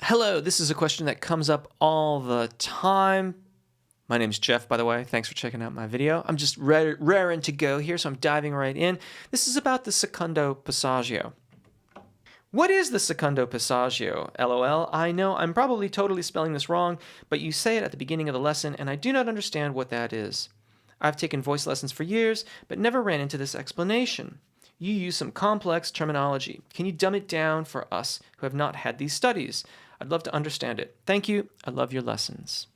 Hello, this is a question that comes up all the time. My name's Jeff, by the way. Thanks for checking out my video. I'm just raring to go here, so I'm diving right in. This is about the secondo passaggio. What is the secondo passaggio? LOL. I know I'm probably totally spelling this wrong, but you say it at the beginning of the lesson, and I do not understand what that is. I've taken voice lessons for years, but never ran into this explanation. You use some complex terminology. Can you dumb it down for us who have not had these studies? I'd love to understand it. Thank you. I love your lessons.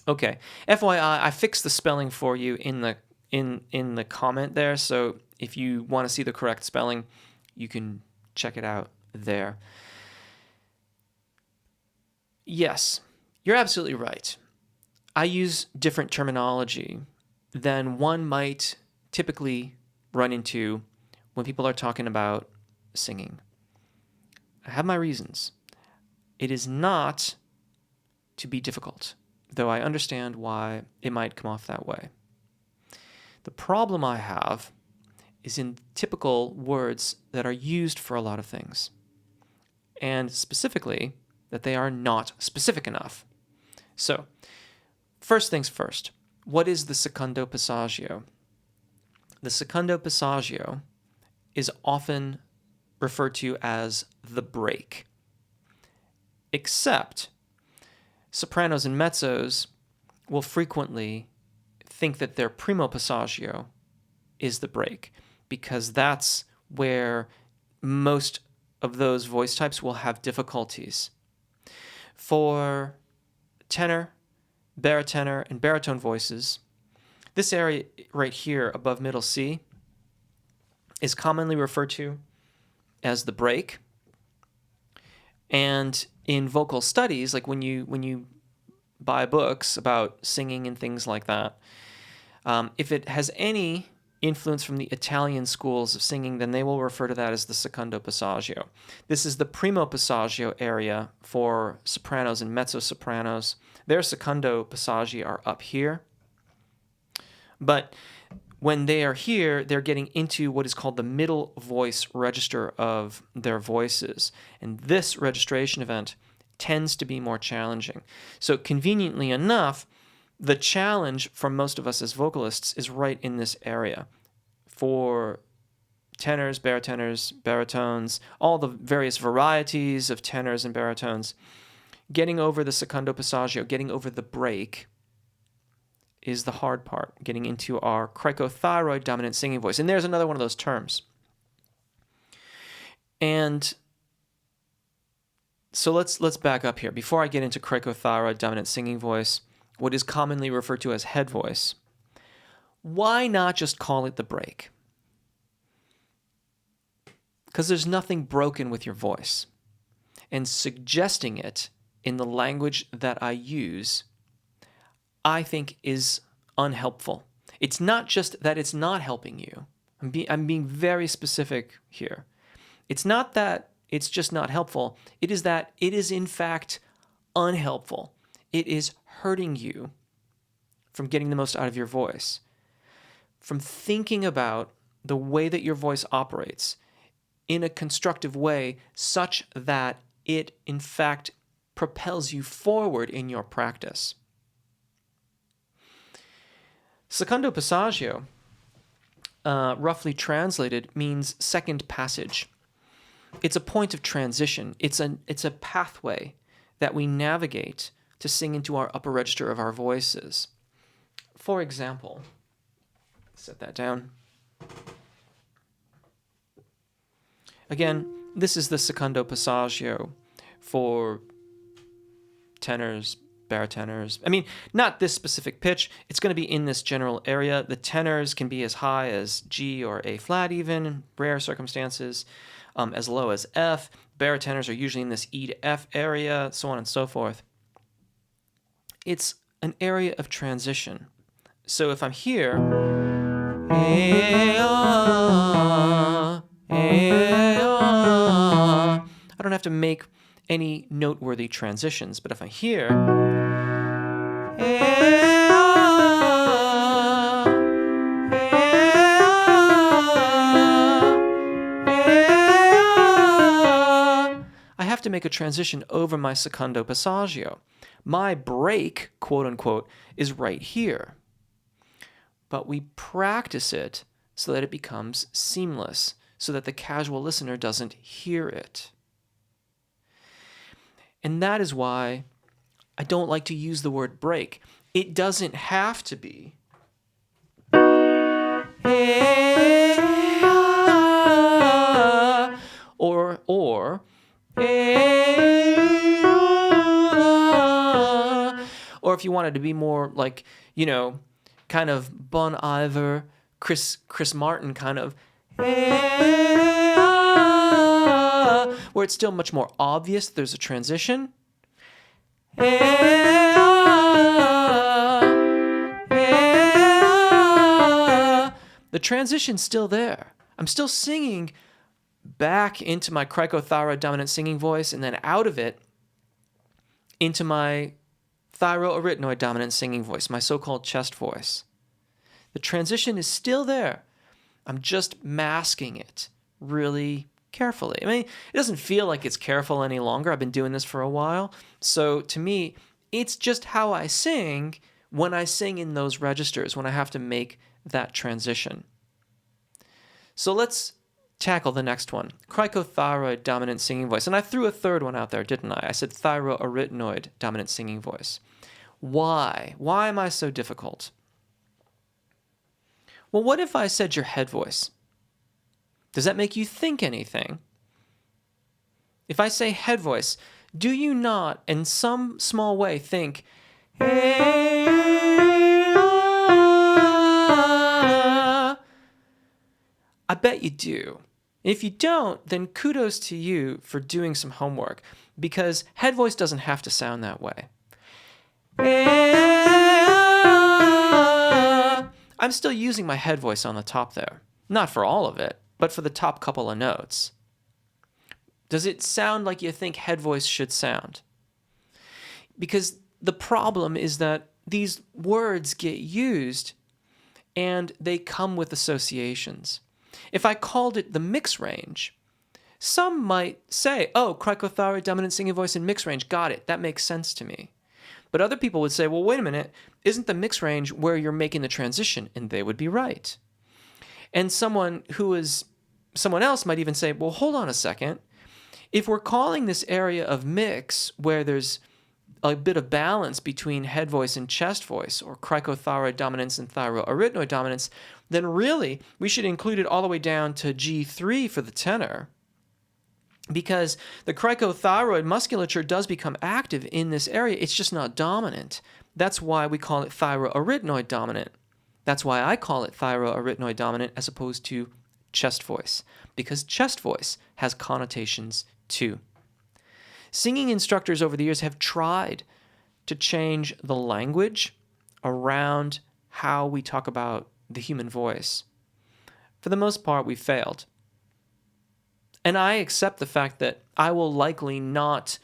Okay. FYI, I fixed the spelling for you in the comment there, so if you want to see the correct spelling, you can check it out there. Yes, you're absolutely right. I use different terminology than one might typically run into when people are talking about singing. I have my reasons. It is not to be difficult, though I understand why it might come off that way. The problem I have is in typical words that are used for a lot of things, and specifically that they are not specific enough. So, first things first, what is the secondo passaggio? The secondo passaggio is often referred to as the break, except sopranos and mezzos will frequently think that their primo passaggio is the break, because that's where most of those voice types will have difficulties. For tenor, barotenor, and baritone voices, this area right here above middle C is commonly referred to as the break. And in vocal studies, like when you buy books about singing and things like that, if it has any influence from the Italian schools of singing, then they will refer to that as the secondo passaggio. This is the primo passaggio area for sopranos and mezzo-sopranos. Their secondo passaggi are up here. But when they are here, they're getting into what is called the middle voice register of their voices. And this registration event tends to be more challenging. So conveniently enough, the challenge for most of us as vocalists is right in this area. For tenors, baritones, all the various varieties of tenors and baritones, getting over the secondo passaggio, getting over the break, is the hard part, getting into our cricothyroid dominant singing voice. And there's another one of those terms. And so let's back up here. Before I get into cricothyroid dominant singing voice, what is commonly referred to as head voice, why not just call it the break? Because there's nothing broken with your voice. And suggesting it in the language that I use, I think, is unhelpful. It's not just that it's not helping you. I'm being very specific here. It's not that it's just not helpful. It is that it is in fact unhelpful. It is hurting you from getting the most out of your voice, from thinking about the way that your voice operates in a constructive way such that it in fact propels you forward in your practice. Secondo passaggio, roughly translated, means second passage. It's a point of transition. It's a pathway that we navigate to sing into our upper register of our voices. For example, set that down. Again, this is the secondo passaggio for tenors, baritones. I mean, not this specific pitch. It's going to be in this general area. The tenors can be as high as G or A flat even, in rare circumstances, as low as F. Baritones are usually in this E to F area, so on and so forth. It's an area of transition. So if I'm here, I don't have to make any noteworthy transitions, but if I'm here, I have to make make a transition over my secondo passaggio. My break, quote unquote, is right here. But we practice it so that it becomes seamless, so that the casual listener doesn't hear it. And that is why I don't like to use the word break. It doesn't have to be. Or if you wanted to be more like, kind of Bon Iver, Chris Martin kind of, where it's still much more obvious there's a transition. The transition's still there. I'm still singing back into my cricothyroid dominant singing voice and then out of it into my thyroarytenoid dominant singing voice, my so-called chest voice. The transition is still there. I'm just masking it really carefully. I mean, it doesn't feel like it's careful any longer. I've been doing this for a while. So to me, it's just how I sing when I sing in those registers, when I have to make that transition. So let's tackle the next one, cricothyroid dominant singing voice. And I threw a third one out there, didn't I? I said thyroarytenoid dominant singing voice. Why? Why am I so difficult? Well, what if I said your head voice? Does that make you think anything? If I say head voice, do you not, in some small way, think, I bet you do. If you don't, then kudos to you for doing some homework, because head voice doesn't have to sound that way. I'm still using my head voice on the top there. Not for all of it, but for the top couple of notes. Does it sound like you think head voice should sound? Because the problem is that these words get used and they come with associations. If I called it the mix range, some might say, oh, cricothyroid dominant singing voice in mix range, got it, that makes sense to me. But other people would say, well, wait a minute, isn't the mix range where you're making the transition? And they would be right. And someone else might even say, well, hold on a second. If we're calling this area of mix where there's a bit of balance between head voice and chest voice, or cricothyroid dominance and thyroarytenoid dominance, then really we should include it all the way down to G3 for the tenor, because the cricothyroid musculature does become active in this area. It's just not dominant. That's why we call it thyroarytenoid dominant. That's why I call it thyroarytenoid dominant as opposed to chest voice, because chest voice has connotations too. Singing instructors over the years have tried to change the language around how we talk about the human voice. For the most part, we failed. And I accept the fact that I will likely not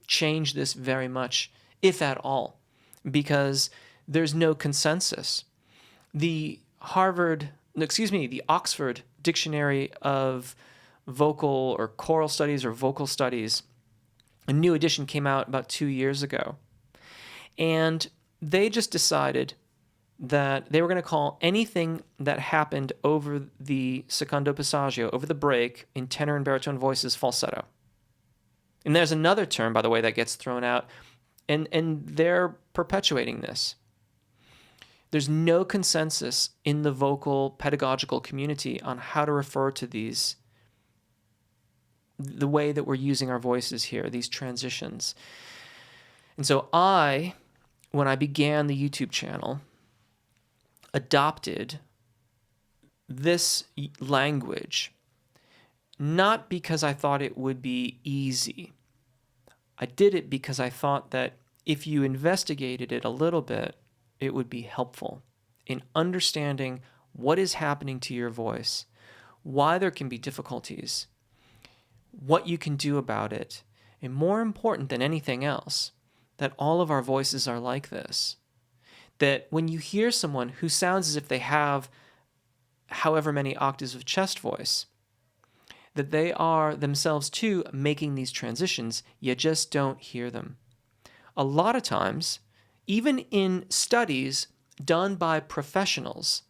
change this very much, if at all, because there's no consensus. The Oxford Dictionary of Vocal or Choral Studies or Vocal Studies, a new edition came out about 2 years ago. And they just decided that they were going to call anything that happened over the secondo passaggio, over the break, in tenor and baritone voices, falsetto. And there's another term, by the way, that gets thrown out, and they're perpetuating this. There's no consensus in the vocal pedagogical community on how to refer to these, the way that we're using our voices here, these transitions. And so when I began the YouTube channel, adopted this language, not because I thought it would be easy. I did it because I thought that if you investigated it a little bit, it would be helpful in understanding what is happening to your voice, why there can be difficulties, what you can do about it, and more important than anything else, that all of our voices are like this. That when you hear someone who sounds as if they have however many octaves of chest voice, that they are themselves too making these transitions, you just don't hear them. A lot of times, even in studies done by professionals,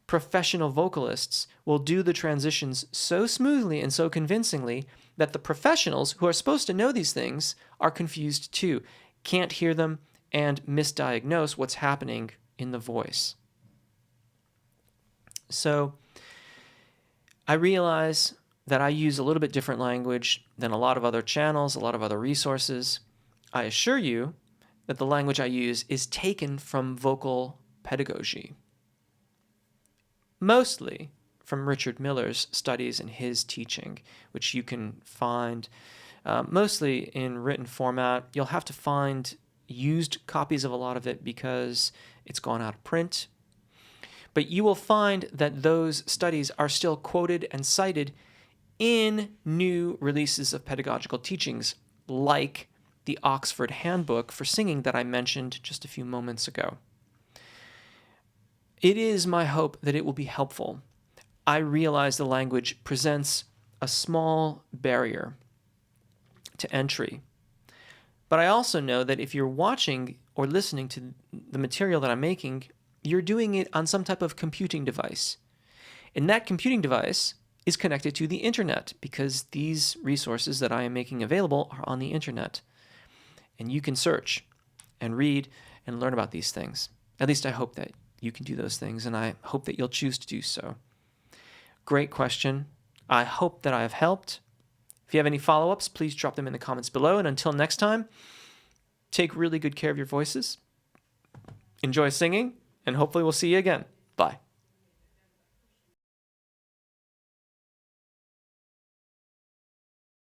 professional vocalists will do the transitions so smoothly and so convincingly that the professionals who are supposed to know these things are confused too, can't hear them, and misdiagnose what's happening in the voice. So I realize that I use a little bit different language than a lot of other channels, a lot of other resources. I assure you that the language I use is taken from vocal pedagogy, mostly from Richard Miller's studies and his teaching, which you can find mostly in written format. You'll have to find used copies of a lot of it because it's gone out of print. But you will find that those studies are still quoted and cited in new releases of pedagogical teachings, like the Oxford Handbook for Singing that I mentioned just a few moments ago. It is my hope that it will be helpful. I realize the language presents a small barrier to entry. But I also know that if you're watching or listening to the material that I'm making, you're doing it on some type of computing device. And that computing device is connected to the internet because these resources that I am making available are on the internet. And you can search and read and learn about these things. At least I hope that you can do those things, and I hope that you'll choose to do so. Great question. I hope that I have helped. If you have any follow-ups, please drop them in the comments below. And until next time, take really good care of your voices. Enjoy singing, and hopefully we'll see you again. Bye.